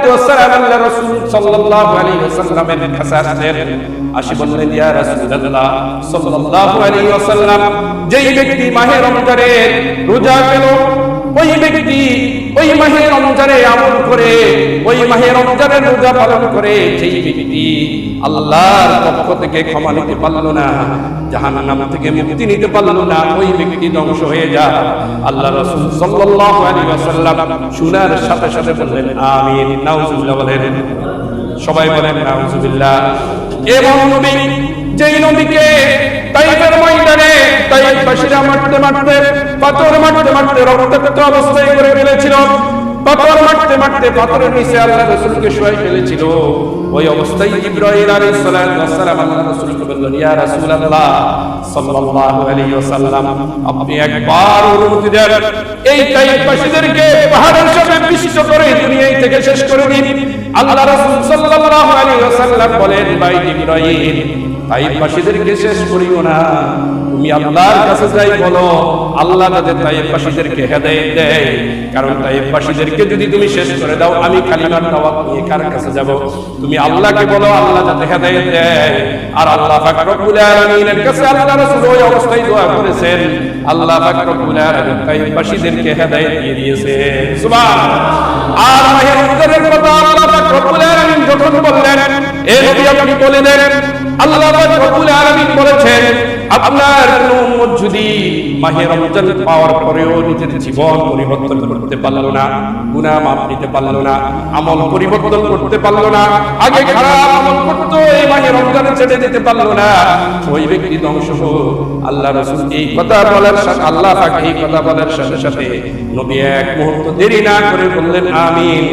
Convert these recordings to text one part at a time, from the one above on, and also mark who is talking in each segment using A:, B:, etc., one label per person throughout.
A: ওয়াসসালাম আল্লাহ রাসূল সাল্লাল্লাহু আলাইহি ওয়াসাল্লামের কাছে আসলেন, আসি বললেন, ইয়া রাসূলুল্লাহ সাল্লাল্লাহু আলাইহি ওয়াসাল্লাম, যেই ব্যক্তি মাহে রমজানের রোজা পেল, ওই ব্যক্তি ওই মাহে রমজানে আমল করে, ওই মাহে রমজানের রোজা পালন করে, যেই ব্যক্তি আল্লাহর পক্ষ থেকে ক্ষমা নিতে পারলো না, জাহান্নাম থেকে মুক্তি নিতে পারলো না, ওই ব্যক্তি ধ্বংস হয়ে যায়। আল্লাহ রাসূল সাল্লাল্লাহু আলাইহি ওয়াসাল্লাম শোনার সাথে সাথে বললেন, আমিন, নাউজুবিল্লাহ বলেন, সবাই বলেন নাউজুবিল্লাহ। এবং নবী, যেই নবীকে তাইফের ময়দানে তাইফবাসীরা মারতে মারতে, পাথর মারতে মারতে রক্তাক্ত অবস্থায় করে ফেলেছিল, পাথর মারতে মারতে পাথরের নিচে আল্লাহ রাসূলকে শুয়াই ফেলেছিল, ওই অবস্থায় জিবরাইল আলাইহিস সালাতু ওয়াস সালাম আল্লাহ রাসূলকে বললেন, ইয়া রাসূলুল্লাহ সাল্লাল্লাহু আলাইহি ওয়াসাল্লাম, আপনি একবার অনুমতি দেন, এই তাইফবাসীদেরকে পাহাড়ের সাথে পিষ্ট করে দুনিয়া থেকে শেষ করে দিন। আল্লাহ রাসূল সাল্লাল্লাহু আলাইহি ওয়াসাল্লাম বলেন, ভাই জিবরাইল, তাইফবাসীদেরকে শেষ করিও না, তুমি আল্লাহর কাছে যাই বলো, আল্লাহ যাতে তাইফবাসীদেরকে হেদায়েত দেয়, কারণ তাইফবাসীদেরকে যদি তুমি শেষ করে দাও, আমি কালিমার দাওয়াত নিয়ে কার কাছে যাব? তুমি আল্লাহকে বলো, আল্লাহ যাতে হেদায়েত দেয়। আর আল্লাহ পাক রব্বুল আলামিনের কাছে আল্লাহ রাসূল ওই অবস্থায় দোয়া করেছেন, আল্লাহ পাক রব্বুল আলামিন তাইফবাসীদেরকে হেদায়েত দিয়ে দিয়েছেন, সুবহানাল্লাহ। আর মাহে রমজানের কথা আল্লাহ পাক রব্বুল আলামিন যখন বললেন, এ নবী আপনি বলে দেন, আল্লাহ পাক রব্বুল আলামিন বলেছেন, আপনার কোন উম্মত যদি মাহে রমজান পাওয়ার পরেও নিজের জীবন পরিবর্তন করতে পারলো না, গুনাহ মাফ নিতে পারলো না, আমল পরিবর্তন করতে পারলো না, আগে খারাপ আমল করতো, এই মাহে রমজানে ছেড়ে দিতে পারলো না, ওই ব্যক্তি ধ্বংস হোক। আল্লাহ রাসূল এই কথা বলার সাথে, আল্লাহ পাক এই কথা বলার সাথে সাথে নবী এক মুহূর্ত দেরি না করে বললেন, আমিন,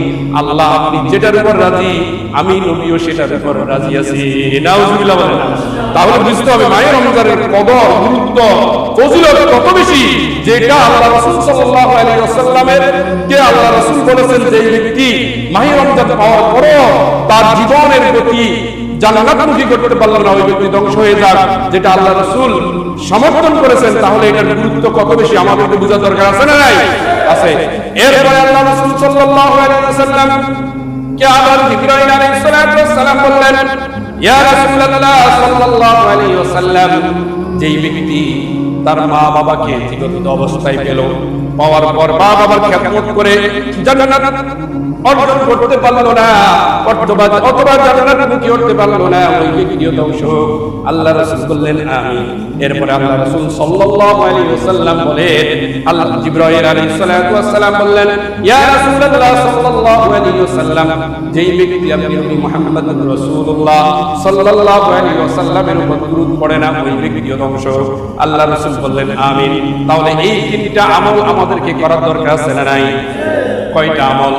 A: আল্লাহ আপনি যেটার উপর রাজি, আমি নবীও সেটার উপর রাজি আছি, নাউজুবিল্লাহ বলেন। তাহলে বুঝতে হবে মাহে রমজানের কদর, গুরুত্ব, ফজিলত কত বেশি, যেটা আল্লাহ রাসূল সাল্লাল্লাহু আলাইহি ওয়াসাল্লামের কে আল্লাহ রাসূল বলেছেন, যে ব্যক্তি মাহে রমজান পাওয়ার পরেও তার জীবনের প্রতি জান্নাতমুখী করতে পারল না, ওই ব্যক্তি ধ্বংস হয়ে যাক, যেটা আল্লাহ রাসূল সমর্থন করেছেন, তাহলে এটার গুরুত্ব কত বেশি আমাদেরকে বোঝা দরকার আছে না নাই? আছে। এরপরে আল্লাহ রাসূল সাল্লাল্লাহু আলাইহি ওয়াসাল্লাম কে আবার জিবরাইল আলাইহিস সালাতু ওয়াস সালাম বললেন, ইয়া রাসূলুল্লাহ সাল্লাল্লাহু আলাইহি ওয়াসাল্লাম, যেই ব্যক্তি তার মা বাবাকে জীবিত অবস্থায় পেল, পাওয়ার পর মা বাবার খেদমত করে জান্নাত অর্জন করতে পারলো না, অথবা জান্নাতমুখী হতে পারলো না, ওই ব্যক্তিও ধ্বংস। আল্লাহ রাসূল বললেন, আমিন। এরপরে আল্লাহ রাসূল সাল্লাল্লাহু আলাইহি ওয়াসাল্লাম বলেন, আল্লাহ জিবরাইল আলাইহিস সালাতু ওয়াস সালাম বললেন, ইয়া রাসূলুল্লাহ সাল্লাল্লাহু আলাইহি ওয়াসাল্লাম, যেই ব্যক্তি আপনি মুহাম্মদুর রাসূলুল্লাহ সাল্লাল্লাহু আলাইহি ওয়াসাল্লামের উপর দরুদ পড়ে না, ওই ব্যক্তিও ধ্বংস। আল্লাহ রাসূল বললেন, আমিন। তাহলে এই তিনটা আমল আমাদেরকে করার দরকার আছে না নাই? কয়টা আমল?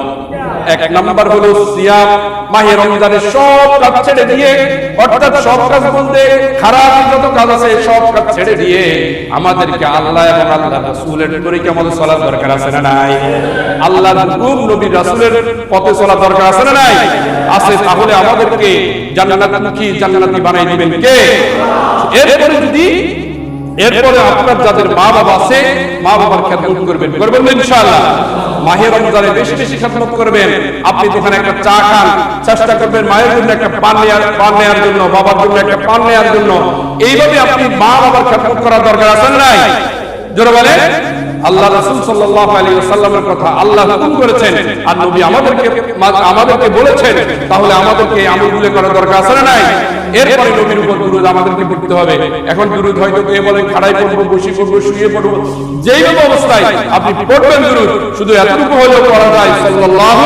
A: এক নাম্বার হলো সিয়াম, মাহে রমজানের সব কাজ ছেড়ে দিয়ে, অর্থাৎ সব কাজ বলতে খারাপ যত কাজ আছে সব কাজ ছেড়ে দিয়ে আমাদেরকে আল্লাহ এবং আল্লাহ রাসূলের তরিকা মতো চলার দরকার আছে না নাই? আল্লাহর হুকুম, নবী রাসূলের পথে চলার দরকার আছে না নাই? আছে। তাহলে আমাদেরকে জান্নাতমুখী, জান্নাতি বানাই দিবেন কে? এরপরে আপনার যাদের মা বাবা আছে, মা বাবার খেদমত করবেন ইনশাআল্লাহ। মাহে রমজানে বেশি বেশি খেদমত করবেন। আপনি দোকানে একটা চা খান, চেষ্টা করবেন মায়ের জন্য একটা পান নেয়ার জন্য, বাবার জন্য একটা পান নেয়ার জন্য। এইভাবে আপনি মা বাবার খেদমত করার দরকার আছে না নাই? জোরে বলেন। আল্লাহ রাসূল সাল্লাল্লাহু আলাইহি ওয়াসাল্লামের কথা আল্লাহ হুকুম করেছেন, আর নবী আমাদেরকে বলেছেন, তাহলে আমাদেরকে আমলগুলো করার দরকার আছে না নাই? এরপরে নবীর উপর দুরূদ আমাদেরকে পড়তে হবে। এখন দুরূদ হয়তো কে বলে খাড়াই পড়বো, বসে পড়বো, শুয়ে পড়বো, যেই অবস্থায় আপনি পড়বেন দুরূদ, শুধু এতটুকু হলেও পড়া যায় সাল্লাল্লাহু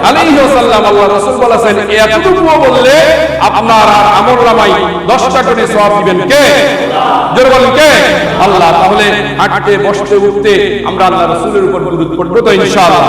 A: আলাইহি ওয়াসাল্লাম। আল্লাহ রাসূল বলেছেন, এতটুকু বললে আপনার আমলনামায় 10টা করে সওয়াব দিবেন কে? জোরে বলেন কে? আল্লাহ। তাহলে হাঁটতে, বসতে, উঠতে আমরা আল্লাহ রাসূলের উপর দুরূদ পড়ব তো ইনশাআল্লাহ।